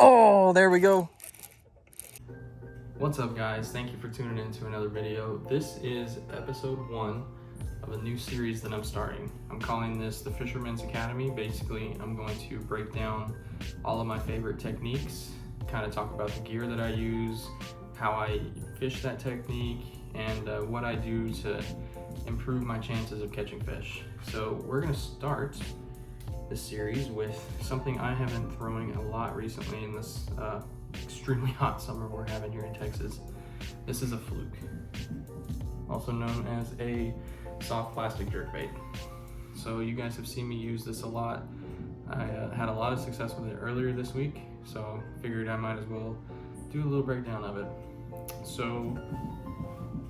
Oh, there we go. What's up, guys? Thank you for tuning in to another video. This is episode 1 of a new series that I'm starting. I'm calling this the Fisherman's Academy. Basically, I'm going to break down all of my favorite techniques, kind of talk about the gear that I use, how I fish that technique, and what I do to improve my chances of catching fish. So we're going to start this series with something I have been throwing a lot recently in this extremely hot summer we're having here in Texas. This is a Fluke, also known as a soft plastic jerkbait. So you guys have seen me use this a lot. I had a lot of success with it earlier this week, so figured I might as well do a little breakdown of it. So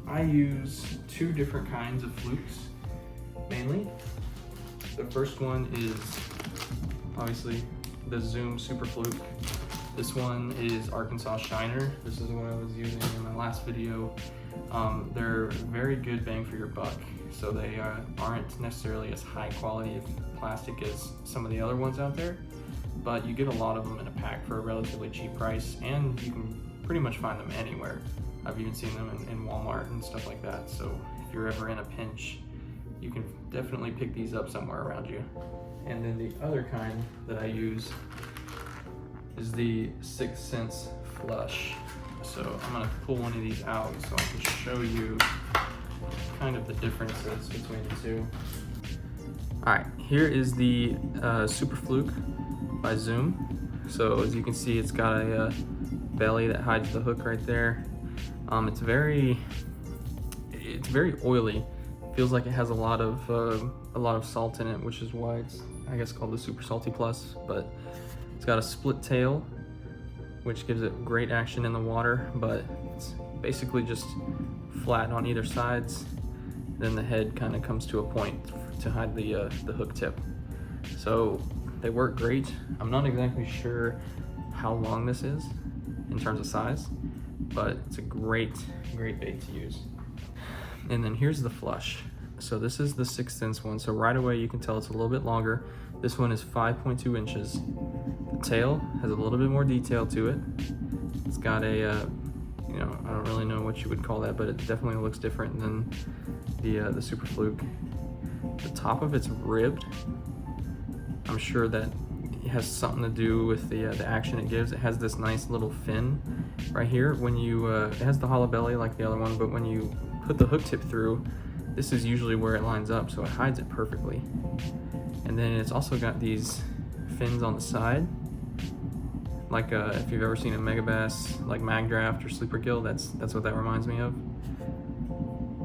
I use 2 different kinds of Flukes mainly. The first one is obviously the Zoom Super Fluke. This one is Arkansas Shiner. This is what I was using in my last video. They're very good bang for your buck. So they aren't necessarily as high quality of plastic as some of the other ones out there, but you get a lot of them in a pack for a relatively cheap price, and you can pretty much find them anywhere. I've even seen them in Walmart and stuff like that. So if you're ever in a pinch, you can definitely pick these up somewhere around you. And then the other kind that I use is the 6th Sense Flush. So I'm gonna pull one of these out so I can show you kind of the differences between the two. All right, here is the Super Fluke by Zoom. So as you can see, it's got a belly that hides the hook right there. It's very oily. Feels like it has a lot of salt in it, which is why it's, I guess, called the Super Salty Plus. But it's got a split tail, which gives it great action in the water, but it's basically just flat on either sides. Then the head kind of comes to a point to hide the hook tip. So they work great. I'm not exactly sure how long this is in terms of size, but it's a great bait to use. And then here's the Flush. So this is the 6th Sense one. So right away you can tell it's a little bit longer. This one is 5.2 inches. The tail has a little bit more detail to it. It's got a, I don't really know what you would call that, but it definitely looks different than the Super Fluke. The top of it's ribbed. I'm sure that it has something to do with the action it gives. It has this nice little fin right here. When you, it has the hollow belly like the other one, but when you put the hook tip through, this is usually where it lines up, so it hides it perfectly. And then it's also got these fins on the side, like if you've ever seen a megabass, like mag draft or sleeper gill, that's what that reminds me of.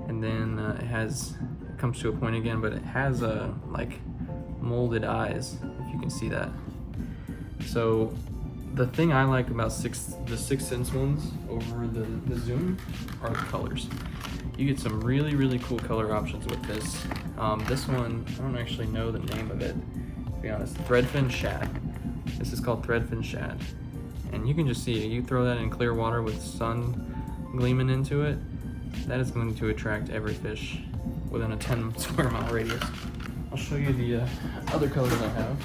And then it comes to a point again, but it has like molded eyes, if you can see that. So the thing I like about the 6th Sense ones over the Zoom are the colors. You get some really cool color options with this. This one, I don't actually know the name of it, to be honest. Threadfin Shad. This is called Threadfin Shad. And you can just see it. You throw that in clear water with sun gleaming into it, that is going to attract every fish within a 10 square mile radius. I'll show you the other colors I have.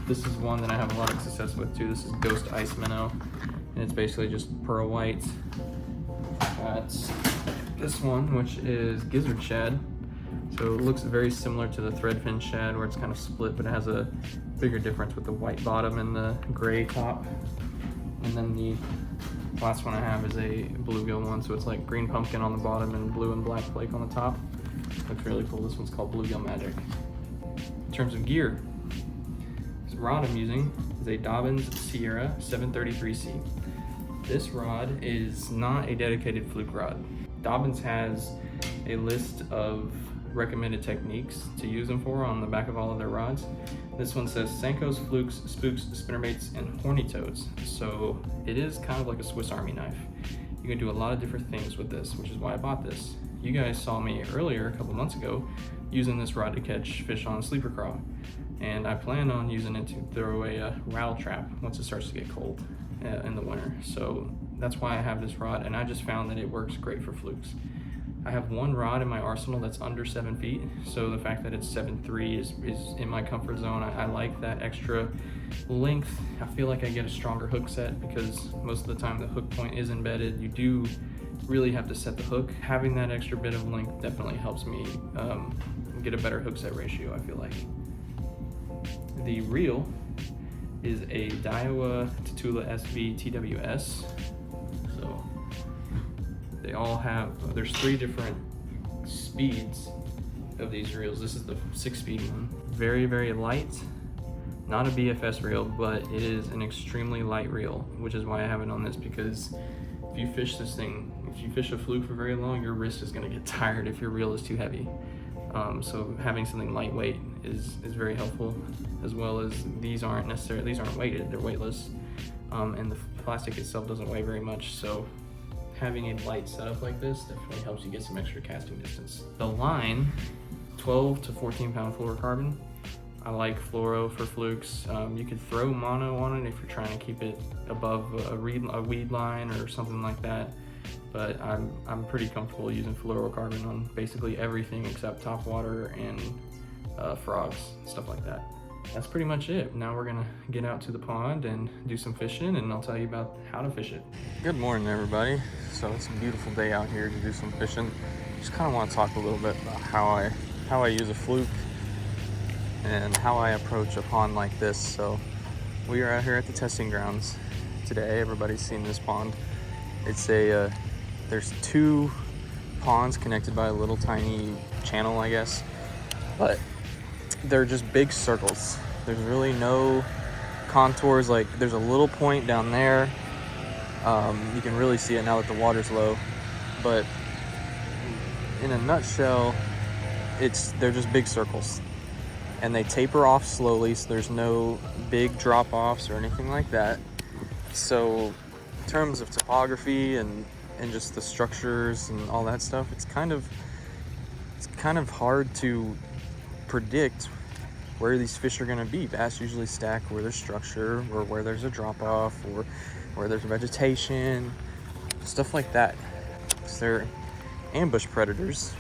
This is one that I have a lot of success with too. This is Ghost Ice Minnow, and it's basically just pearl white. That's this one, which is Gizzard Shad. So it looks very similar to the Threadfin Shad, where it's kind of split, but it has a bigger difference with the white bottom and the gray top. And then the last one I have is a bluegill one, so it's like green pumpkin on the bottom and blue and black flake on the top. Looks really cool. This one's called Bluegill Magic. In terms of gear, this rod I'm using is a Dobyns Sierra 733C. This rod is not a dedicated Fluke rod. Dobyns has a list of recommended techniques to use them for on the back of all of their rods. This one says Senkos, Flukes, Spooks, spinnerbaits, and horny toads. So it is kind of like a Swiss Army knife. You can do a lot of different things with this, which is why I bought this. You guys saw me earlier, a couple months ago, using this rod to catch fish on a sleeper craw. And I plan on using it to throw a rattle trap once it starts to get cold in the winter. So that's why I have this rod, and I just found that it works great for flukes. I have one rod in my arsenal that's under 7 feet, so the fact that it's 7.3 is in my comfort zone. I like that extra length. I feel like I get a stronger hook set because most of the time the hook point is embedded. You do really have to set the hook. Having that extra bit of length definitely helps me get a better hook set ratio, I feel like. The reel is a Tatula SV TWS. So they all have, there's 3 different speeds of these reels. This is the 6-speed one. Very, very light. Not a BFS reel, but it is an extremely light reel, which is why I have it on this, because if you fish this thing, if you fish a fluke for very long, your wrist is gonna get tired if your reel is too heavy. So having something lightweight is very helpful, as well as these aren't weighted, they're weightless. And the plastic itself doesn't weigh very much, so having a light setup like this definitely helps you get some extra casting distance. The line, 12 to 14 pound fluorocarbon. I like fluoro for flukes. You could throw mono on it if you're trying to keep it above a weed line or something like that. But I'm pretty comfortable using fluorocarbon on basically everything except topwater and frogs, stuff like that. That's pretty much it. Now we're gonna get out to the pond and do some fishing, and I'll tell you about how to fish it. Good morning, everybody. So it's a beautiful day out here to do some fishing. Just kind of want to talk a little bit about how I use a fluke and how I approach a pond like this. So we are out here at the testing grounds today. Everybody's seen this pond. It's there's 2 ponds connected by a little tiny channel, I guess, but they're just big circles. There's really no contours. Like, there's a little point down there. You can really see it now that the water's low, but in a nutshell, they're just big circles, and they taper off slowly, so there's no big drop-offs or anything like that. So in terms of topography and just the structures and all that stuff, it's kind of hard to predict where these fish are going to be. Bass usually stack where there's structure, or where there's a drop-off, or where there's vegetation, stuff like that. So they're ambush predators,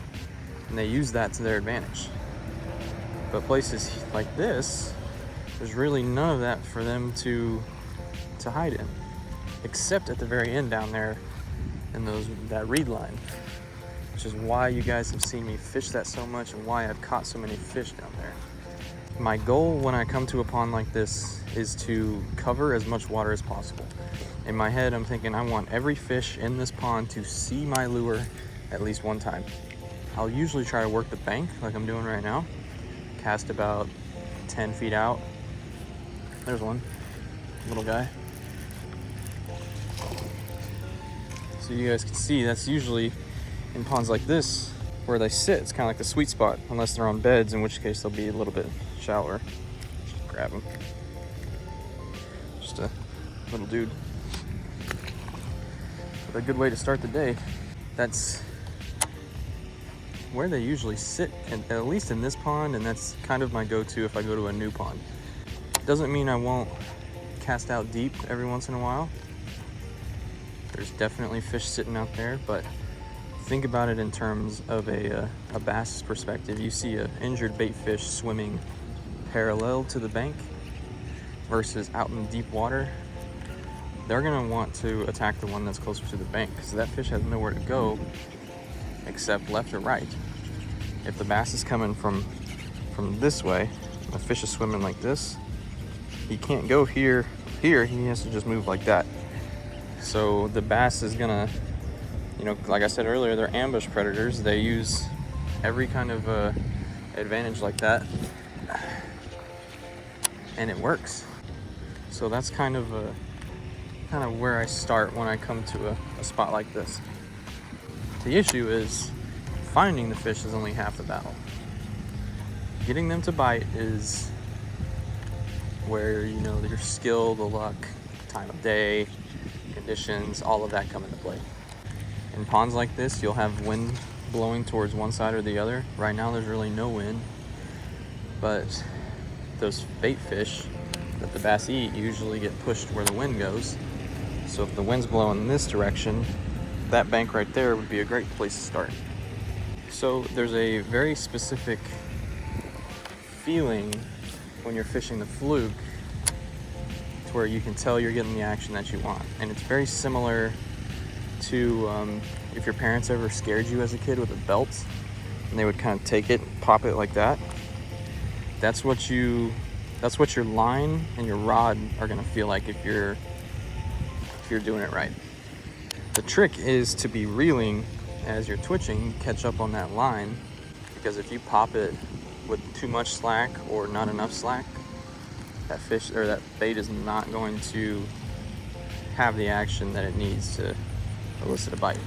and they use that to their advantage. But places like this, there's really none of that for them to hide in, except at the very end down there in that reed line, which is why you guys have seen me fish that so much and why I've caught so many fish down there. My goal when I come to a pond like this is to cover as much water as possible. In my head, I'm thinking I want every fish in this pond to see my lure at least one time. I'll usually try to work the bank like I'm doing right now, cast about 10 feet out. There's one, little guy. So you guys can see that's usually in ponds like this where they sit. It's kind of like the sweet spot, unless they're on beds, in which case they'll be a little bit shallower. Just grab them. Just a little dude. But a good way to start the day. That's where they usually sit, and at least in this pond, and that's kind of my go-to if I go to a new pond. Doesn't mean I won't cast out deep every once in a while. There's definitely fish sitting out there, but think about it in terms of a bass perspective. You see an injured bait fish swimming parallel to the bank versus out in deep water. They're gonna want to attack the one that's closer to the bank, because that fish has nowhere to go except left or right. If the bass is coming from this way, the fish is swimming like this, he can't go here, he has to just move like that. So the bass is gonna, like I said earlier, they're ambush predators. They use every kind of advantage like that, and it works. So that's kind of where I start when I come to a spot like this. The issue is finding the fish is only half the battle. Getting them to bite is where your skill, the luck, time of day, conditions, all of that come into play. In ponds like this, you'll have wind blowing towards one side or the other. Right now there's really no wind, but those bait fish that the bass eat usually get pushed where the wind goes. So if the wind's blowing in this direction, that bank right there would be a great place to start. So there's a very specific feeling when you're fishing the Fluke to where you can tell you're getting the action that you want. And it's very similar to if your parents ever scared you as a kid with a belt and they would kind of take it and pop it like that. That's what your line and your rod are gonna feel like if you're doing it right. The trick is to be reeling as you're twitching, catch up on that line, because if you pop it with too much slack or not enough slack, that fish or that bait is not going to have the action that it needs to elicit a bite.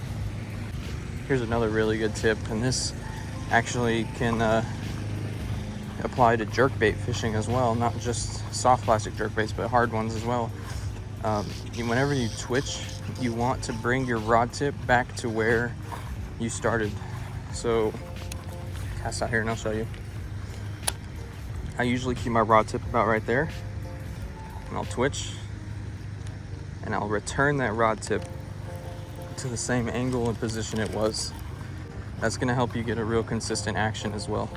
Here's another really good tip, and this actually can apply to jerkbait fishing as well, not just soft plastic jerkbaits, but hard ones as well. Whenever you twitch, you want to bring your rod tip back to where you started. So cast out here and I'll show you. I usually keep my rod tip about right there, and I'll twitch and I'll return that rod tip to the same angle and position it was. That's gonna help you get a real consistent action as well.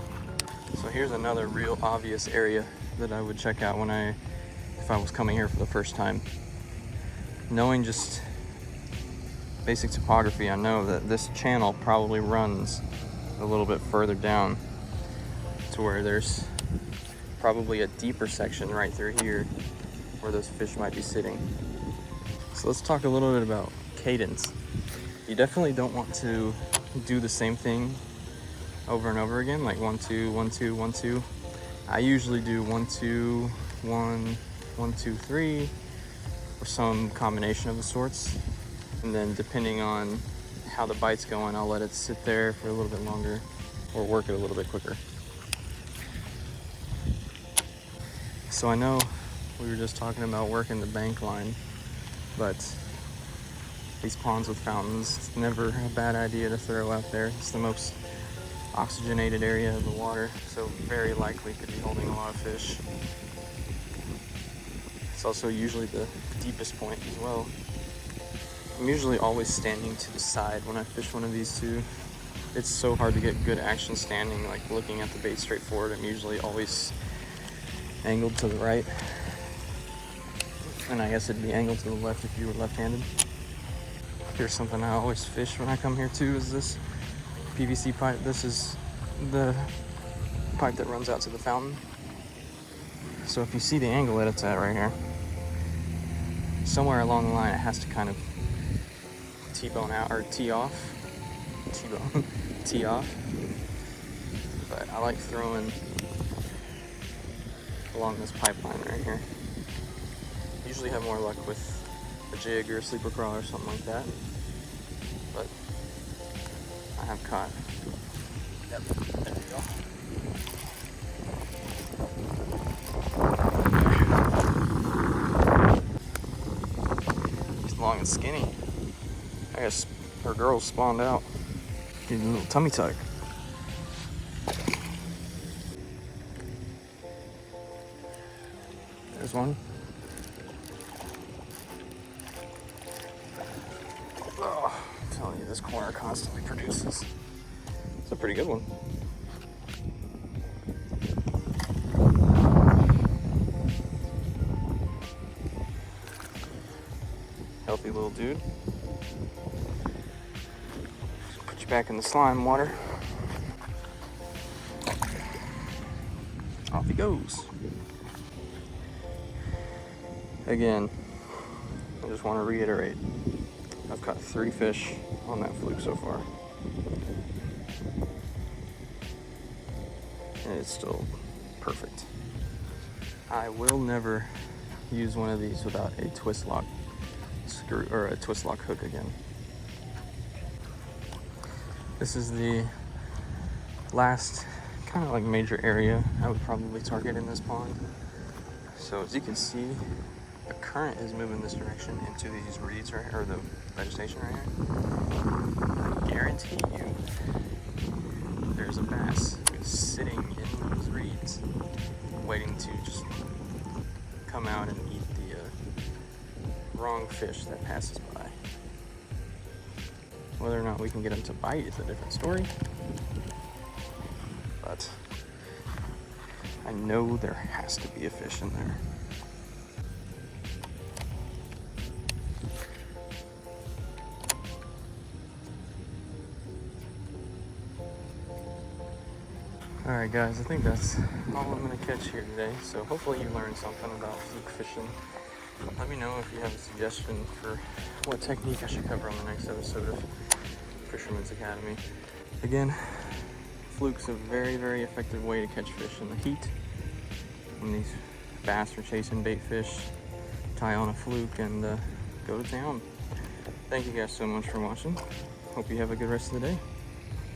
So here's another real obvious area that I would check out if I was coming here for the first time. Knowing just basic topography, I know that this channel probably runs a little bit further down to where there's probably a deeper section right through here where those fish might be sitting. So let's talk a little bit about cadence. You definitely don't want to do the same thing over and over again, like 1 2 1 2 1 2. I usually do 1 2 1 1 2 3, or some combination of the sorts, and then depending on how the bite's going, I'll let it sit there for a little bit longer or work it a little bit quicker. So I know we were just talking about working the bank line, but these ponds with fountains, it's never a bad idea to throw out there. It's the most oxygenated area of the water, so very likely could be holding a lot of fish. It's also usually the deepest point as well. I'm usually always standing to the side when I fish one of these two. It's so hard to get good action standing, like looking at the bait straight forward. I'm usually always angled to the right, and I guess it'd be angled to the left if you were left-handed. Here's something I always fish when I come here too, is this PVC pipe. This is the pipe that runs out to the fountain. So if you see the angle that it's at right here, somewhere along the line it has to kind of T-bone out, or tee off. T-bone, tee off. But I like throwing along this pipeline right here. Usually have more luck with a jig or a sleeper crawl or something like that. But I have caught. Yep, there you go. He's long and skinny. I guess her girl spawned out. Need a little tummy tuck. There's one. Oh, I'm telling you, this corner constantly produces. It's a pretty good one. Healthy little dude. Put you back in the slime water. Off he goes. Again, I just want to reiterate, I've caught 3 fish on that Fluke so far. And it's still perfect. I will never use one of these without a twist lock screw or a twist lock hook again. This is the last kind of like major area I would probably target in this pond. So as you can see, the current is moving this direction into these reeds right, or the vegetation right here. I guarantee you there's a bass sitting in those reeds waiting to just come out and eat the wrong fish that passes by. Whether or not we can get them to bite is a different story. But I know there has to be a fish in there. Alright guys, I think that's all I'm going to catch here today. So hopefully you learned something about fluke fishing. Let me know if you have a suggestion for what technique I should cover on the next episode of Fisherman's Academy. Again, fluke's a very, very effective way to catch fish in the heat. When these bass are chasing bait fish, tie on a fluke and go to town. Thank you guys so much for watching. Hope you have a good rest of the day.